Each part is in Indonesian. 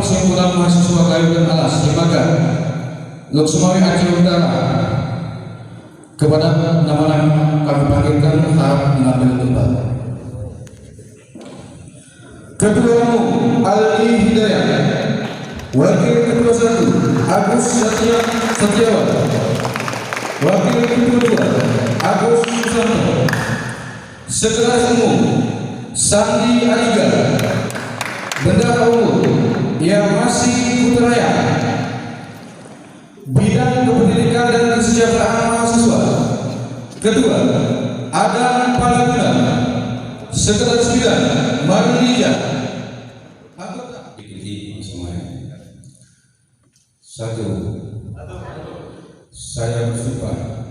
Himpunan Mahasiswa Gayo dan Alas Lembaga Lok Sumawe Aceh Utara kepada nama-nama kami panggilkan tahap mengambil tempat. Ketua Umum Ali Hidayat, Wakil Ketua 1 Agus Setiawan, Wakil Ketua 2 Agus Susanto, Sekretaris Umum Sandi Aliga, Bendahara Umum yang masih Putraya, Bidang Kependidikan dan Kesejahteraan Mahasiswa Kedua Adam Palaguna, Sekretaris Bidang Marlija. Ikuti semuanya. 1. Saya bersumpah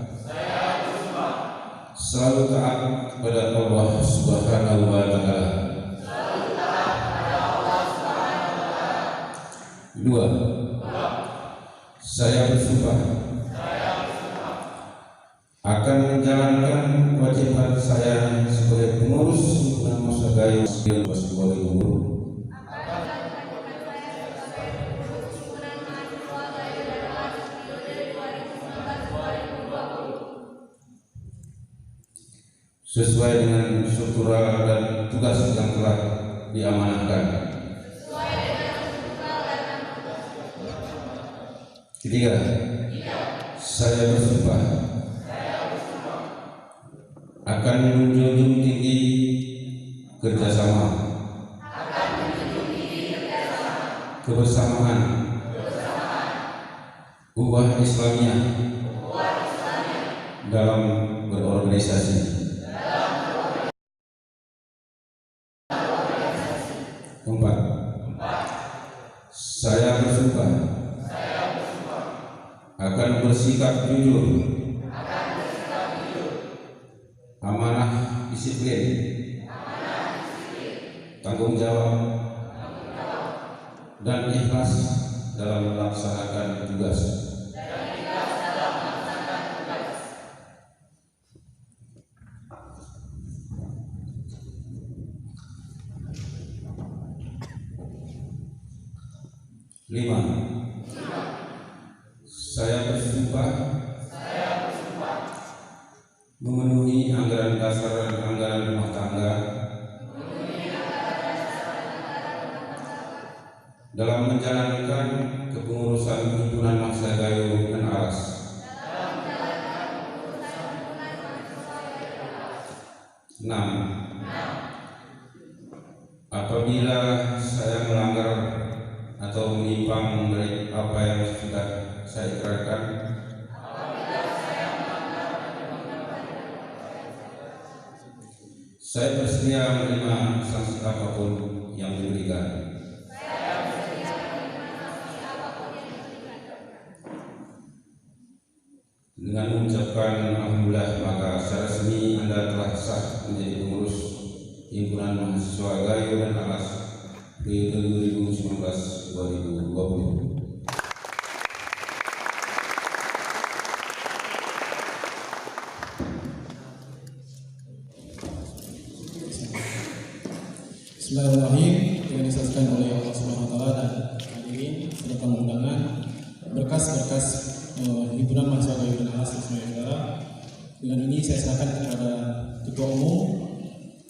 selalu taat kepada Allah Subhanahu wa Ta'ala. 2. Saya bersumpah akan menjalankan kewajiban saya sebagai pengurus himpunan mahasiswa Gayo dan Mahasiswa Guru sesuai dengan struktural dan tugas yang telah diamanahkan. 3. Saya bersumpah akan menjunjung tinggi kerjasama, kebersamaan, ukhuwah Islamiyah dalam berorganisasi. 4. Saya bersumpah akan bersikap jujur, amanah, disiplin, tanggung jawab, dan ikhlas dalam melaksanakan tugas. 5. Saya bersumpah memenuhi anggaran dasar dan anggaran rumah tangga dalam menjalankan kepengurusan himpunan mahasiswa Gayo dan Alas. 6. Apabila saya melanggar atau menyimpang dari apa yang sudah saya ikrarkan, saya bersedia menerima sanksi apapun yang diberikan. Dengan mengucapkan alhamdulillah, maka secara resmi Anda telah sah menjadi pengurus himpunan mahasiswa Gayo dan Alas periode 2019-2020. Bismillahirrahmanirrahim. Yang disaksikan oleh Allah Subhanahu wa Ta'ala dan hadirin serta undangan, berkas-berkas himpunan mahasiswa Gayo dan Alas Sumatera Utara dengan ini saya serahkan kepada Ketua Umum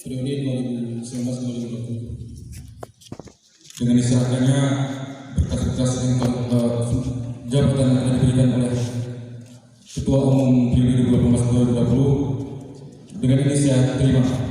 periode 2019-2020. Dengan diserahkannya berkas-berkas jabatan yang akan diberikan oleh Ketua Umum Periode 2018-2020 dengan ini saya terima.